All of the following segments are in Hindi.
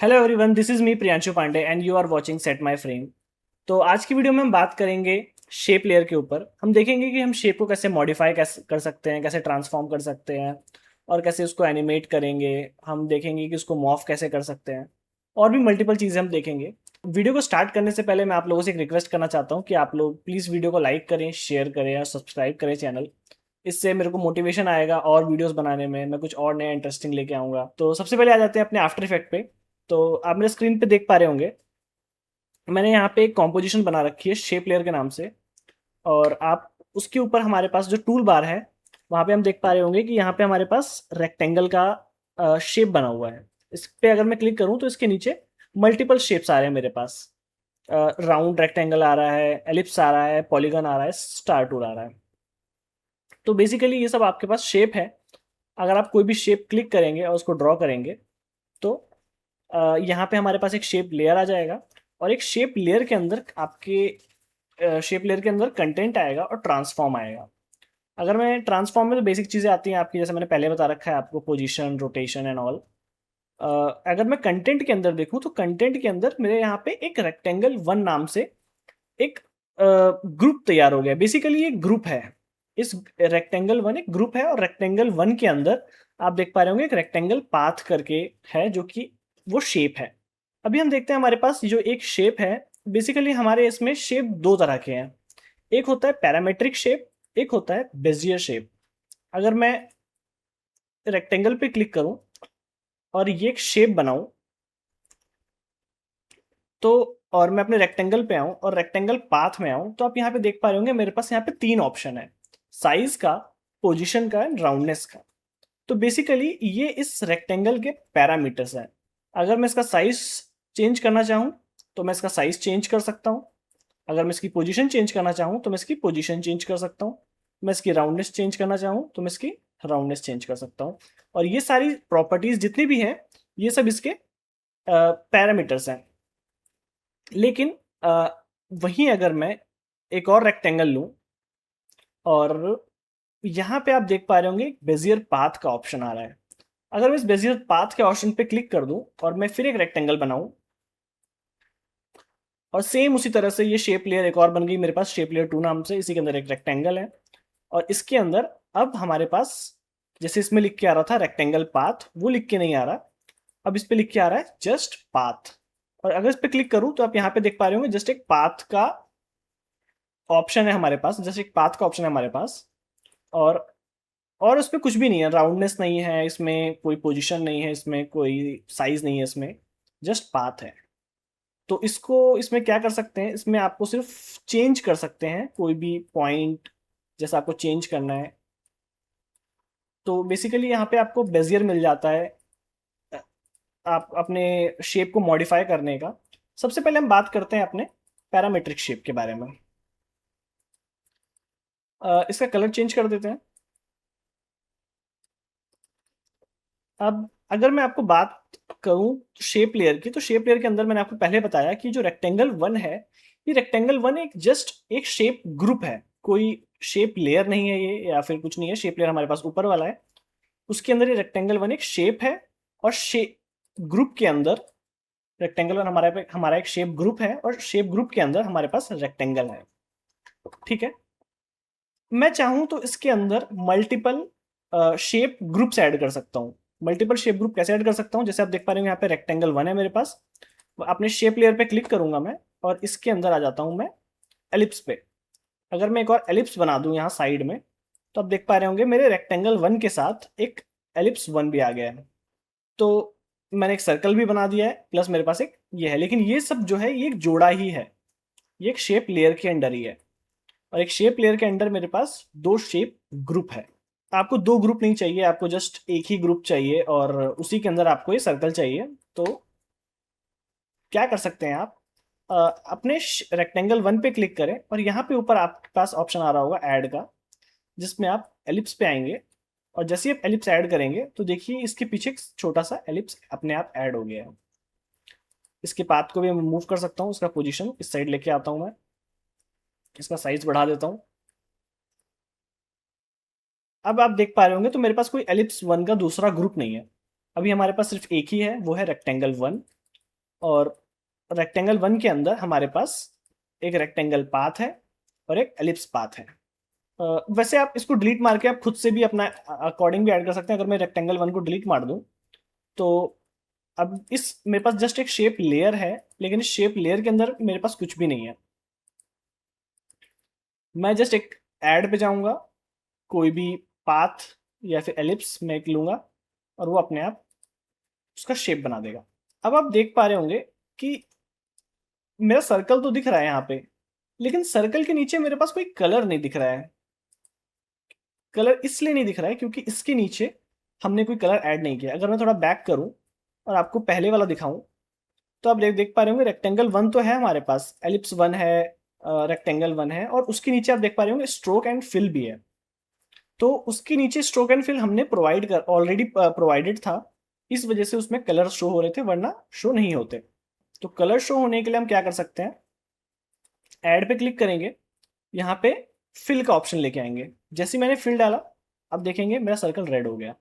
Hello everyone, this is me Priyanshu Pandey and you are watching set my frame. तो आज की वीडियो में हम बात करेंगे शेप लेयर के ऊपर। हम देखेंगे कि हम शेप को कैसे मॉडिफाई कैसे कर सकते हैं, कैसे ट्रांसफॉर्म कर सकते हैं और कैसे उसको एनिमेट करेंगे। हम देखेंगे कि उसको मॉर्फ कैसे कर सकते हैं और भी मल्टीपल चीज़ें हम देखेंगे। वीडियो को स्टार्ट करने से पहले मैं आप लोगों से एक रिक्वेस्ट करना चाहता हूँ कि आप लोग प्लीज़ वीडियो को लाइक करें, शेयर करें और सब्सक्राइब करें चैनल। इससे मेरे को मोटिवेशन आएगा और वीडियोस बनाने में। मैं कुछ और नया इंटरेस्टिंग लेके आऊँगा। तो सबसे पहले आ जाते हैं अपने आफ्टर इफेक्ट पे। तो आप मेरे स्क्रीन पे देख पा रहे होंगे, मैंने यहाँ पे एक कॉम्पोजिशन बना रखी है शेप लेयर के नाम से। और आप उसके ऊपर हमारे पास जो टूल बार है वहाँ पे हम देख पा रहे होंगे कि यहाँ पे हमारे पास रेक्टेंगल का शेप बना हुआ है। इस पे अगर मैं क्लिक करूँ तो इसके नीचे मल्टीपल शेप्स आ रहे हैं मेरे पास। राउंड रेक्टेंगल आ रहा है, एलिप्स आ रहा है, पॉलीगन आ रहा है, स्टार टूल आ रहा है। तो बेसिकली ये सब आपके पास शेप है। अगर आप कोई भी शेप क्लिक करेंगे और उसको ड्रॉ करेंगे तो यहाँ पे हमारे पास एक शेप लेयर आ जाएगा और एक शेप लेयर के अंदर आपके शेप लेयर के अंदर कंटेंट आएगा और ट्रांसफॉर्म आएगा। अगर मैं ट्रांसफॉर्म में तो बेसिक चीज़ें आती हैं आपकी, जैसे मैंने पहले बता रखा है आपको, पोजीशन, रोटेशन एंड ऑल। अगर मैं कंटेंट के अंदर देखूँ तो कंटेंट के अंदर मेरे यहाँ पे एक रेक्टेंगल वन नाम से एक ग्रुप तैयार हो गया। बेसिकली ये ग्रुप है। इस रेक्टेंगल वन एक ग्रुप है और रेक्टेंगल वन के अंदर आप देख पा रहे होंगे एक रेक्टेंगल पाथ करके है, जो कि वो शेप है। अभी हम देखते हैं हमारे पास जो एक शेप है। बेसिकली हमारे इसमें शेप दो तरह के हैं। एक होता है पैरामेट्रिक शेप, एक होता है बेजियर शेप। अगर मैं रेक्टेंगल पे क्लिक करूं और ये एक शेप बनाऊं तो, और मैं अपने रेक्टेंगल पे आऊं और रेक्टेंगल पाथ में आऊं, तो आप यहाँ पे देख पा रहे होंगे मेरे पास यहाँ पे तीन ऑप्शन है: साइज का, पोजीशन का एंड राउंडनेस का। तो बेसिकली ये इस रेक्टेंगल के पैरामीटर्स हैं। अगर मैं इसका साइज चेंज करना चाहूँ तो मैं इसका साइज चेंज कर सकता हूँ। अगर मैं इसकी पोजीशन चेंज करना चाहूँ तो मैं इसकी पोजीशन चेंज कर सकता हूँ। मैं इसकी राउंडनेस चेंज करना चाहूँ तो मैं इसकी राउंडनेस चेंज कर सकता हूँ। और ये सारी प्रॉपर्टीज जितनी भी हैं, ये सब इसके पैरामीटर्स हैं। लेकिन वहीं अगर मैं एक और रेक्टेंगल लूँ और यहाँ पे आप देख पा रहे होंगे बेजियर पाथ का ऑप्शन आ रहा है। अगर मैं इस बेजियर पाथ के ऑप्शन पे क्लिक कर दूं और मैं फिर एक रेक्टेंगल बनाऊं और सेम उसी तरह से ये शेप लेयर एक और बन गई मेरे पास, शेप लेयर टू नाम से। इसी के अंदर एक रेक्टेंगल है और इसके अंदर अब हमारे पास, जैसे इसमें लिख के आ रहा था रेक्टेंगल पाथ, वो लिख के नहीं आ रहा। अब इस पे लिख के आ रहा है जस्ट पाथ। और अगर इस पे क्लिक करूं तो आप यहाँ पे देख पा रहे होंगे जस्ट एक पाथ का ऑप्शन है हमारे पास, जस्ट एक पाथ का ऑप्शन है हमारे पास। और और उसमें कुछ भी नहीं है, राउंडनेस नहीं है इसमें, कोई पोजीशन नहीं है इसमें, कोई साइज नहीं है इसमें, जस्ट पाथ है। तो इसको, इसमें क्या कर सकते हैं, इसमें आपको सिर्फ चेंज कर सकते हैं कोई भी पॉइंट जैसा आपको चेंज करना है। तो बेसिकली यहाँ पे आपको बेजियर मिल जाता है आप अपने शेप को मॉडिफाई करने का। सबसे पहले हम बात करते हैं अपने पैरामेट्रिक शेप के बारे में। इसका कलर चेंज कर देते हैं। अब अगर मैं आपको बात करूं शेप लेयर की, तो शेप लेयर के अंदर मैंने आपको पहले बताया कि जो रेक्टेंगल वन है, ये रेक्टेंगल वन एक जस्ट एक शेप ग्रुप है, कोई शेप लेयर नहीं है ये, या फिर कुछ नहीं है। शेप लेयर हमारे पास ऊपर वाला है, उसके अंदर ये रेक्टेंगल वन एक शेप है। और शेप ग्रुप के अंदर रेक्टेंगल वन हमारा एक शेप ग्रुप है और शेप ग्रुप के अंदर हमारे पास रेक्टेंगल है। ठीक है। मैं चाहूं तो इसके अंदर मल्टीपल शेप ग्रुप्स ऐड कर सकता हूँ। मल्टीपल शेप ग्रुप कैसे ऐड कर सकता हूँ, जैसे आप देख पा रहे हो यहाँ पे रेक्टेंगल वन है मेरे पास। अपने शेप लेयर पे क्लिक करूंगा मैं और इसके अंदर आ जाता हूँ मैं एलिप्स पे। अगर मैं एक और एलिप्स बना दूं यहाँ साइड में, तो आप देख पा रहे होंगे मेरे रेक्टेंगल वन के साथ एक एलिप्स वन भी आ गया है। तो मैंने एक सर्कल भी बना दिया है, प्लस मेरे पास एक ये है। लेकिन ये सब जो है ये एक जोड़ा ही है, ये एक शेप लेयर के अंडर ही है। और एक शेप लेयर के अंडर मेरे पास दो शेप ग्रुप है। आपको दो ग्रुप नहीं चाहिए, आपको जस्ट एक ही ग्रुप चाहिए और उसी के अंदर आपको ये सर्कल चाहिए। तो क्या कर सकते हैं आप, अपने रेक्टेंगल वन पे क्लिक करें और यहाँ पे ऊपर आपके पास ऑप्शन आ रहा होगा ऐड का, जिसमें आप एलिप्स पे आएंगे। और जैसे ही आप एलिप्स ऐड करेंगे तो देखिए इसके पीछे एक छोटा सा एलिप्स अपने आप ऐड हो गया है। इसके पाथ को भी मैं मूव कर सकता हूँ, इसका पोजीशन इस साइड लेके आता हूँ मैं, इसका साइज बढ़ा देता हूँ। अब आप देख पा रहे होंगे तो मेरे पास कोई एलिप्स वन का दूसरा ग्रुप नहीं है। अभी हमारे पास सिर्फ एक ही है, वो है रेक्टेंगल वन। और रेक्टेंगल 1 के अंदर हमारे पास एक रेक्टेंगल पाथ है और एक एलिप्स पाथ है। वैसे आप इसको डिलीट मार के आप खुद से भी अपना अकॉर्डिंग भी ऐड कर सकते हैं। अगर मैं रेक्टेंगल 1 को डिलीट मार दूं तो अब इस मेरे पास जस्ट एक शेप लेयर है, लेकिन इस शेप लेयर के अंदर मेरे पास कुछ भी नहीं है। मैं जस्ट एक ऐड पे जाऊंगा, कोई भी पाथ या फिर एलिप्स मैं एक लूंगा और वो अपने आप उसका शेप बना देगा। अब आप देख पा रहे होंगे कि मेरा सर्कल तो दिख रहा है यहाँ पे, लेकिन सर्कल के नीचे मेरे पास कोई कलर नहीं दिख रहा है। कलर इसलिए नहीं दिख रहा है क्योंकि इसके नीचे हमने कोई कलर ऐड नहीं किया। अगर मैं थोड़ा बैक करूं और आपको पहले वाला दिखाऊं तो आप देख पा रहे होंगे रेक्टेंगल 1 तो है हमारे पास, एलिप्स 1 है, रेक्टेंगल 1 है, और उसके नीचे आप देख पा रहे होंगे स्ट्रोक एंड फिल भी है। तो उसके नीचे स्ट्रोक एंड फिल हमने ऑलरेडी प्रोवाइडेड था, इस वजह से उसमें कलर शो हो रहे थे, वरना शो नहीं होते। तो कलर शो होने के लिए हम क्या कर सकते हैं, ऐड पे क्लिक करेंगे, यहाँ पे फिल का ऑप्शन लेके आएंगे। जैसे मैंने फिल डाला, अब देखेंगे मेरा सर्कल रेड हो गया।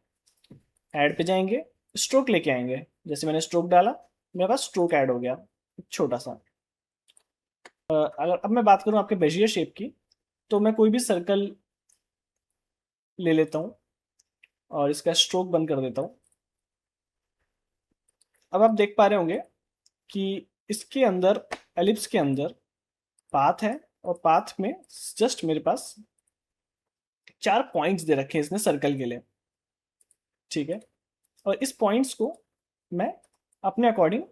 ऐड पे जाएंगे, स्ट्रोक लेके आएंगे, जैसे मैंने स्ट्रोक डाला मेरे पास स्ट्रोक ऐड हो गया छोटा सा। अगर अब मैं बात करूं आपके बेजियर शेप की, तो मैं कोई भी सर्कल ले लेता हूं और इसका स्ट्रोक बंद कर देता हूं। अब आप देख पा रहे होंगे कि इसके अंदर, एलिप्स के अंदर पाथ है और पाथ में जस्ट मेरे पास 4 पॉइंट्स दे रखे हैं इसने सर्कल के लिए। ठीक है, और इस पॉइंट्स को मैं अपने अकॉर्डिंग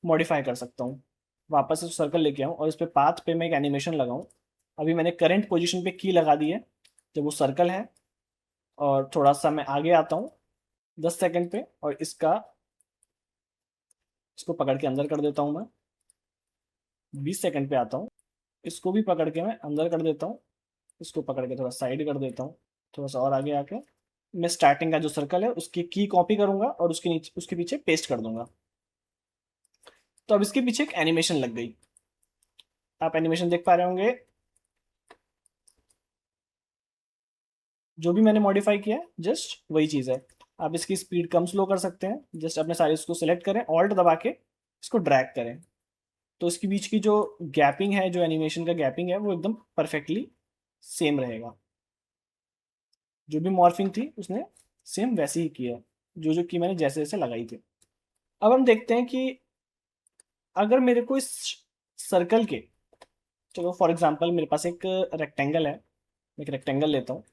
मॉडिफाई कर सकता हूँ। वापस से सर्कल लेके आऊँ और इस पे पाथ पे मैं एक एनिमेशन लगाऊं। अभी मैंने करंट पोजीशन पे की लगा दी है जब वो सर्कल है, और थोड़ा सा मैं आगे आता हूँ 10 सेकंड पे, और इसको पकड़ के अंदर कर देता हूँ मैं। 20 सेकंड पे आता हूँ, इसको भी पकड़ के मैं अंदर कर देता हूँ, इसको पकड़ के थोड़ा साइड कर देता हूँ। थोड़ा सा और आगे आके मैं स्टार्टिंग का जो सर्कल है उसकी की कॉपी करूंगा और उसके पीछे पेस्ट कर दूंगा। तो अब इसके पीछे एक एनिमेशन लग गई। आप एनिमेशन देख पा रहे होंगे, जो भी मैंने मॉडिफाई किया है जस्ट वही चीज़ है। आप इसकी स्पीड कम स्लो कर सकते हैं, जस्ट अपने सारे इसको सिलेक्ट करें, ऑल्ट दबा के इसको ड्रैग करें, तो इसके बीच की जो गैपिंग है, जो एनिमेशन का गैपिंग है, वो एकदम परफेक्टली सेम रहेगा। जो भी मॉर्फिंग थी उसने सेम वैसे ही किया है, जो जो की मैंने जैसे जैसे लगाई थी। अब हम देखते हैं कि अगर मेरे को इस सर्कल के, चलो फॉर एग्जांपल मेरे पास एक रेक्टेंगल है, मैं एक रेक्टेंगल लेता हूँ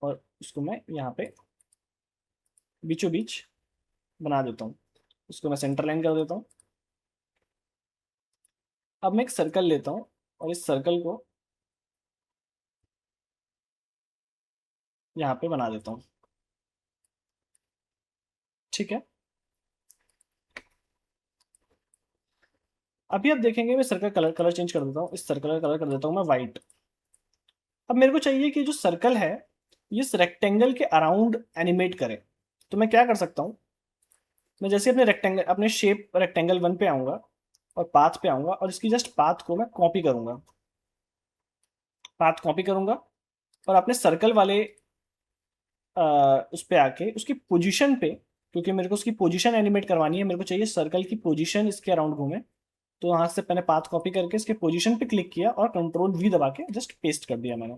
और उसको मैं यहाँ पे बीचों बीच बना देता हूँ, उसको मैं सेंटर लाइन कर देता हूँ। अब मैं एक सर्कल लेता हूँ और इस सर्कल को यहाँ पे बना देता हूँ। ठीक है, अभी आप देखेंगे मैं सर्कल कलर कलर चेंज कर देता हूँ, इस सर्कल का कलर कर देता हूँ मैं वाइट। अब मेरे को चाहिए कि जो सर्कल है ये इस रेक्टेंगल के अराउंड एनिमेट करे। तो मैं क्या कर सकता हूँ, मैं जैसे अपने शेप रेक्टेंगल 1 पे आऊँगा और पाथ पे आऊँगा और इसकी जस्ट पाथ को मैं कॉपी करूँगा, पाथ कॉपी करूँगा और अपने सर्कल वाले उस पे आके उसकी पोजीशन पे, क्योंकि मेरे को उसकी पोजीशन एनिमेट करवानी है, मेरे को चाहिए सर्कल की पोजीशन इसके अराउंड घूमे, तो यहाँ से मैंने पाथ कॉपी करके इसके पोजीशन पे क्लिक किया और कंट्रोल वी दबा के जस्ट पेस्ट कर दिया मैंने।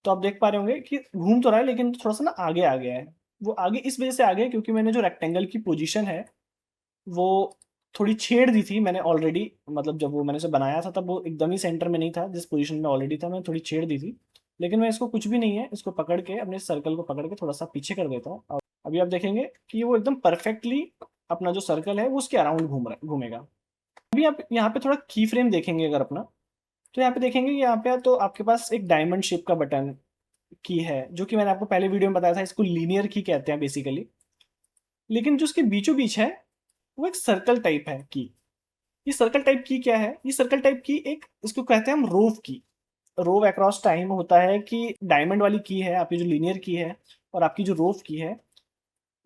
तो आप देख पा रहे होंगे कि घूम तो रहा है लेकिन थोड़ा सा ना आगे आ गया है। वो आगे इस वजह से आ गया क्योंकि मैंने जो रेक्टेंगल की पोजीशन है वो थोड़ी छेड़ दी थी मैंने ऑलरेडी, मतलब जब वो मैंने उसे बनाया था तब वो एकदम ही सेंटर में नहीं था, जिस पोजीशन में ऑलरेडी था मैंने थोड़ी छेड़ दी थी। लेकिन मैं इसको कुछ भी नहीं है, इसको पकड़ के अपने सर्कल को पकड़ के थोड़ा सा पीछे कर देता हूँ और अभी आप देखेंगे कि वो एकदम परफेक्टली अपना जो सर्कल है वो उसके अराउंड घूमेगा। अभी आप यहाँ पे थोड़ा की फ्रेम देखेंगे अगर अपना, तो यहाँ पे देखेंगे यहाँ पे तो आपके पास एक डायमंड शेप का बटन की है, जो कि मैंने आपको पहले वीडियो में बताया था, इसको लीनियर की कहते हैं बेसिकली। लेकिन जो उसके बीचों बीच है वो एक सर्कल टाइप है की। ये सर्कल टाइप की क्या है, ये सर्कल टाइप की एक, इसको कहते हैं हम रोव की। रोव अक्रॉस टाइम होता है कि डायमंड वाली की है आपकी जो लीनियर की है और आपकी जो रोव की है,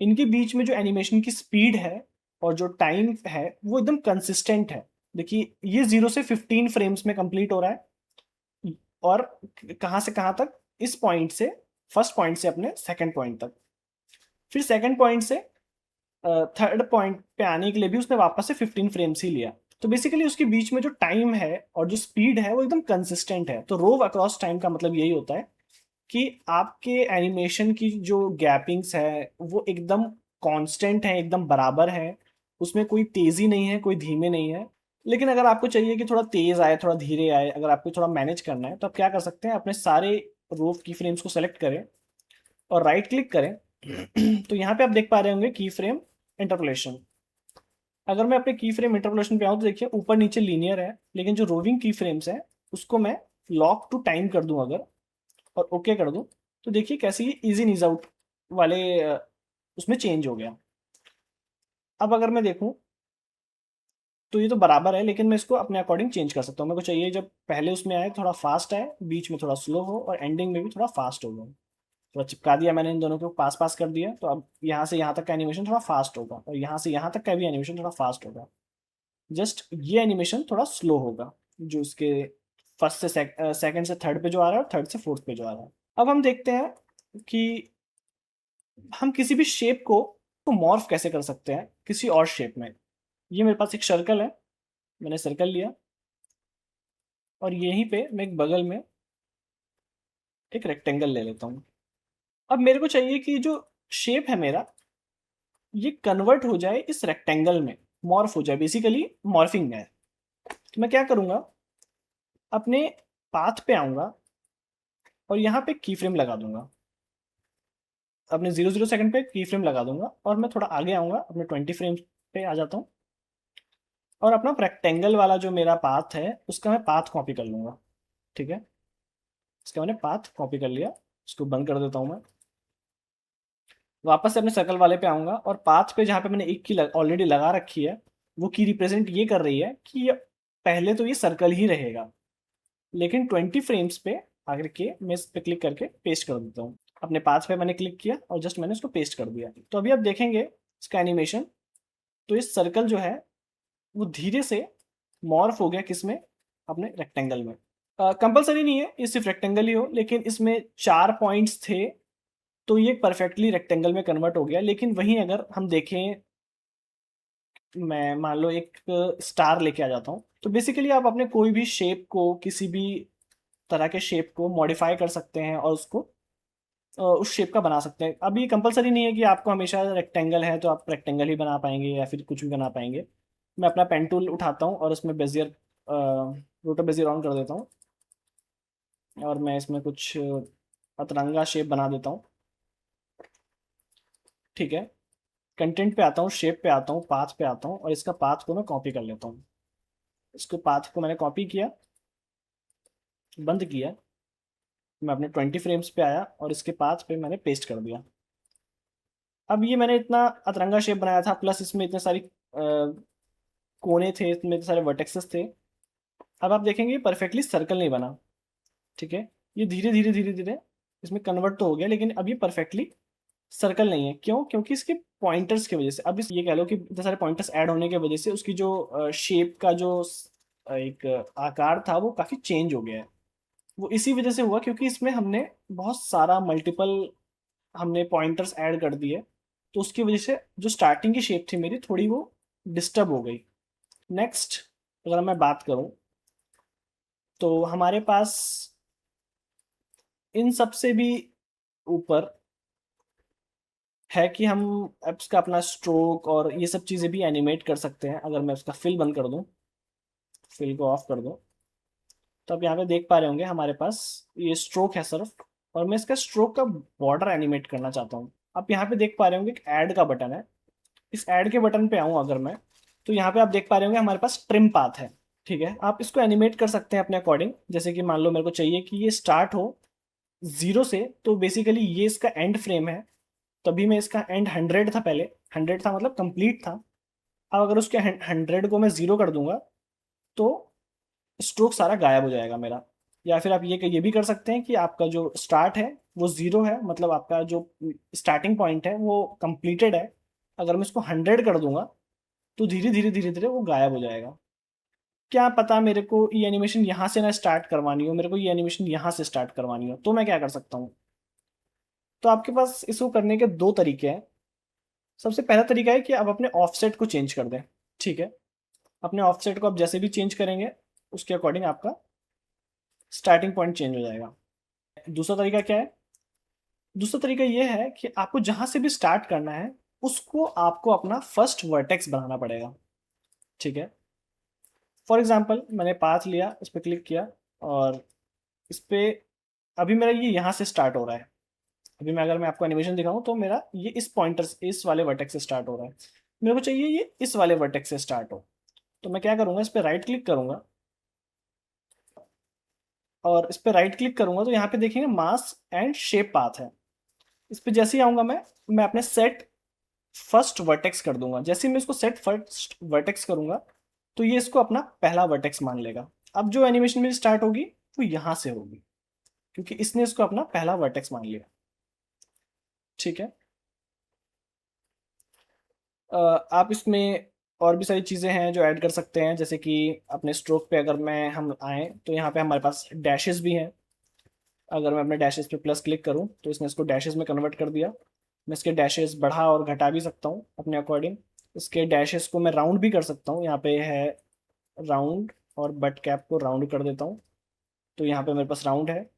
इनके बीच में जो एनिमेशन की स्पीड है और जो टाइम है वो एकदम कंसिस्टेंट है। देखिए ये 0 से 15 फ्रेम्स में कंप्लीट हो रहा है, और कहाँ से कहाँ तक, इस पॉइंट से, फर्स्ट पॉइंट से अपने सेकंड पॉइंट तक, फिर सेकंड पॉइंट से थर्ड पॉइंट पे आने के लिए भी उसने वापस से 15 फ्रेम्स ही लिया। तो बेसिकली उसके बीच में जो टाइम है और जो स्पीड है वो एकदम कंसिस्टेंट है। तो रोव अक्रॉस टाइम का मतलब यही होता है कि आपके एनिमेशन की जो गैपिंग्स है वो एकदम कांस्टेंट है, एकदम बराबर है, उसमें कोई तेज़ी नहीं है, कोई धीमे नहीं है। लेकिन अगर आपको चाहिए कि थोड़ा तेज़ आए, थोड़ा धीरे आए, अगर आपको थोड़ा मैनेज करना है तो आप क्या कर सकते हैं, अपने सारे रो की फ्रेम्स को सेलेक्ट करें और राइट क्लिक करें। तो यहाँ पे आप देख पा रहे होंगे की फ्रेम इंटरपोलेशन। अगर मैं अपने की फ्रेम इंटरपोलेशन पे आऊँ तो देखिए ऊपर नीचे लीनियर है, लेकिन जो रोविंग की फ्रेम्स है उसको मैं लॉक टू टाइम कर दूं अगर, और ओके कर दूं, तो देखिए कैसे ये इजी नीज आउट वाले उसमें चेंज हो गया। अब अगर मैं देखूं तो ये तो बराबर है, लेकिन मैं इसको अपने अकॉर्डिंग चेंज कर सकता हूँ। मेरे को चाहिए जब पहले उसमें आए थोड़ा फास्ट आए, बीच में थोड़ा स्लो हो, और एंडिंग में भी थोड़ा फास्ट हो गया। थोड़ा चिपका दिया मैंने इन दोनों को, पास पास कर दिया, तो अब यहाँ से यहाँ तक का एनिमेशन थोड़ा फास्ट होगा और यहाँ से यहाँ तक का भी एनिमेशन थोड़ा फास्ट होगा। जस्ट ये एनिमेशन थोड़ा स्लो होगा जो उसके फर्स्ट से सेकंड से थर्ड पे जो आ रहा है और थर्ड से फोर्थ पे जो आ रहा है। अब हम देखते हैं कि हम किसी भी शेप को मॉर्फ कैसे कर सकते हैं किसी और शेप में। ये मेरे पास एक सर्कल है, मैंने सर्कल लिया और यहीं पे मैं एक बगल में एक रेक्टेंगल ले लेता हूँ। अब मेरे को चाहिए कि जो शेप है मेरा ये कन्वर्ट हो जाए इस रेक्टेंगल में, मॉर्फ हो जाए, बेसिकली मॉर्फिंग में है। तो मैं क्या करूँगा, अपने पाथ पे आऊँगा और यहाँ पे की फ्रेम लगा दूंगा। अपने 0 0 सेकंड पे की फ्रेम लगा दूंगा और मैं थोड़ा आगे आऊँगा, अपने 20 फ्रेम पे आ जाता हूँ और अपना रेक्टेंगल वाला जो मेरा पाथ है उसका मैं पाथ कॉपी कर लूँगा। ठीक है, इसका मैंने पाथ कॉपी कर लिया, इसको बंद कर देता हूँ मैं। वापस से अपने सर्कल वाले पे आऊँगा और पाथ पे जहाँ पे मैंने एक की ऑलरेडी लगा रखी है वो की रिप्रेजेंट ये कर रही है कि पहले तो ये सर्कल ही रहेगा, लेकिन 20 फ्रेम्स पे आकर के मैं इस पे क्लिक करके पेस्ट कर देता हूँ। अपने पाथ पे मैंने क्लिक किया और जस्ट मैंने इसको पेस्ट कर दिया। तो अभी आप देखेंगे इसका एनिमेशन, तो इस सर्कल जो है वो धीरे से मॉर्फ हो गया किसमें, अपने रेक्टेंगल में। कंपलसरी नहीं है ये सिर्फ रेक्टेंगल ही हो, लेकिन इसमें 4 पॉइंट्स थे तो ये परफेक्टली रेक्टेंगल में कन्वर्ट हो गया। लेकिन वहीं अगर हम देखें, मैं मान लो एक स्टार लेके आ जाता हूँ, तो बेसिकली आप अपने कोई भी शेप को, किसी भी तरह के शेप को मॉडिफाई कर सकते हैं और उसको उस शेप का बना सकते हैं। अब ये कंपलसरी नहीं है कि आपको हमेशा रेक्टेंगल है तो आप रेक्टेंगल ही बना पाएंगे या फिर कुछ भी बना पाएंगे। मैं अपना पेन टूल उठाता हूँ और उसमें बेजियर, रोटर बेजियर ऑन कर देता हूँ और मैं इसमें कुछ अतरंगा शेप बना देता हूँ। ठीक है, कंटेंट पे आता हूँ, शेप पे आता हूँ, पाथ पे आता हूँ और इसका पाथ को मैं कॉपी कर लेता हूँ। इसको पाथ को मैंने कॉपी किया, बंद किया, मैं अपने 20 फ्रेम्स पे आया और इसके पाथ पे मैंने पेस्ट कर दिया। अब ये मैंने इतना अतरंगा शेप बनाया था, प्लस इसमें इतने सारी कोने थे, इसमें इतने सारे वर्टेक्सेस थे। अब आप देखेंगे परफेक्टली सर्कल नहीं बना। ठीक है, ये धीरे धीरे धीरे धीरे इसमें कन्वर्ट तो हो गया, लेकिन अब ये परफेक्टली सर्कल नहीं है। क्यों? क्योंकि इसके पॉइंटर्स की वजह से, अब इस ये कह लो कि इतने सारे पॉइंटर्स ऐड होने की वजह से उसकी जो शेप का जो एक आकार था वो काफ़ी चेंज हो गया है। वो इसी वजह से हुआ क्योंकि इसमें हमने बहुत सारा मल्टीपल हमने पॉइंटर्स ऐड कर दिए, तो उसकी वजह से जो स्टार्टिंग की शेप थी मेरी थोड़ी वो डिस्टर्ब हो गई। नेक्स्ट अगर मैं बात करूं तो हमारे पास इन सब से भी ऊपर है कि हम एप्स का अपना स्ट्रोक और ये सब चीज़ें भी एनिमेट कर सकते हैं। अगर मैं उसका फिल बंद कर दूं, फिल को ऑफ कर दूं, तो आप यहाँ पे देख पा रहे होंगे हमारे पास ये स्ट्रोक है सिर्फ, और मैं इसका स्ट्रोक का बॉर्डर एनिमेट करना चाहता हूँ। आप यहाँ पे देख पा रहे होंगे एक ऐड का बटन है। इस ऐड के बटन पे आऊँ अगर मैं, तो यहाँ पे आप देख पा रहे होंगे हमारे पास ट्रिम पाथ है। ठीक है, आप इसको एनिमेट कर सकते हैं अपने अकॉर्डिंग। जैसे कि मान लो मेरे को चाहिए कि ये स्टार्ट हो 0 से, तो बेसिकली ये इसका एंड फ्रेम है, तभी मैं इसका एंड 100 था, पहले 100 था मतलब कंप्लीट था। अब अगर उसके 100 को मैं 0 कर दूंगा तो स्ट्रोक सारा गायब हो जाएगा मेरा। या फिर आप ये भी कर सकते हैं कि आपका जो स्टार्ट है वो 0 है, मतलब आपका जो स्टार्टिंग पॉइंट है वो कंप्लीटेड है। अगर मैं इसको 100 कर दूंगा तो धीरे धीरे धीरे धीरे वो गायब हो जाएगा। क्या पता मेरे को ये एनिमेशन यहाँ से ना स्टार्ट करवानी हो, मेरे को ये एनिमेशन यहाँ से स्टार्ट करवानी हो, तो मैं क्या कर सकता हूँ। तो आपके पास इसको करने के दो तरीके हैं। सबसे पहला तरीका है कि आप अपने ऑफसेट को चेंज कर दें। ठीक है, अपने ऑफसेट को आप जैसे भी चेंज करेंगे उसके अकॉर्डिंग आपका स्टार्टिंग पॉइंट चेंज हो जाएगा। दूसरा तरीका क्या है? दूसरा तरीका ये है कि आपको जहां से भी स्टार्ट करना है उसको आपको अपना फर्स्ट वर्टेक्स बनाना पड़ेगा। ठीक है, फॉर एग्जाम्पल मैंने पाथ लिया, इस पर क्लिक किया और इस पे अभी मेरा ये यहाँ से स्टार्ट हो रहा है। अभी मैं अगर मैं आपको एनिमेशन दिखाऊं तो मेरा ये इस पॉइंटर से, इस वाले वर्टेक्स से स्टार्ट हो रहा है। मेरे को चाहिए ये इस वाले वर्टेक्स से स्टार्ट हो। तो मैं क्या करूंगा, इस पर राइट क्लिक करूंगा और इस पर राइट क्लिक करूंगा तो यहाँ पे देखेंगे मास्क एंड शेप पाथ है। इस पे जैसे ही आऊंगा मैं अपने सेट फर्स्ट वर्टेक्स कर दूंगा। जैसे ही मैं इसको सेट फर्स्ट वर्टेक्स करूंगा तो ये इसको अपना पहला वर्टेक्स मान लेगा। अब जो एनिमेशन मेरी स्टार्ट होगी वो यहाँ से होगी क्योंकि इसने इसको अपना पहला वर्टेक्स मान लिया। ठीक है, आप इसमें और भी सारी चीज़ें हैं जो ऐड कर सकते हैं, जैसे कि अपने स्ट्रोक पे अगर मैं हम आए तो यहाँ पे हमारे पास डैशेस भी हैं। अगर मैं अपने डैशेस पे प्लस क्लिक करूँ तो इसने इसको डैशेस में कन्वर्ट कर दिया। मैं इसके डैशेस बढ़ा और घटा भी सकता हूँ अपने अकॉर्डिंग। इसके डैशेस को मैं राउंड भी कर सकता हूँ। यहाँ पे है राउंड और बट कैप को राउंड कर देता हूँ तो यहाँ पे मेरे पास राउंड है।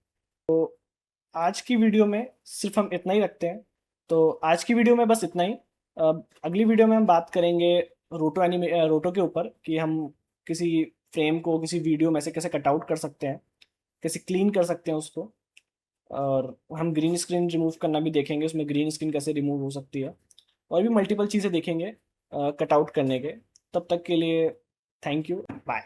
आज की वीडियो में सिर्फ हम इतना ही रखते हैं। तो आज की वीडियो में बस इतना ही। अगली वीडियो में हम बात करेंगे रोटो के ऊपर कि हम किसी फ्रेम को किसी वीडियो में से कैसे कट आउट कर सकते हैं, कैसे क्लीन कर सकते हैं उसको। और हम ग्रीन स्क्रीन रिमूव करना भी देखेंगे, उसमें ग्रीन स्क्रीन कैसे रिमूव हो सकती है। और भी मल्टीपल चीज़ें देखेंगे कट आउट करने के। तब तक के लिए थैंक यू, बाय।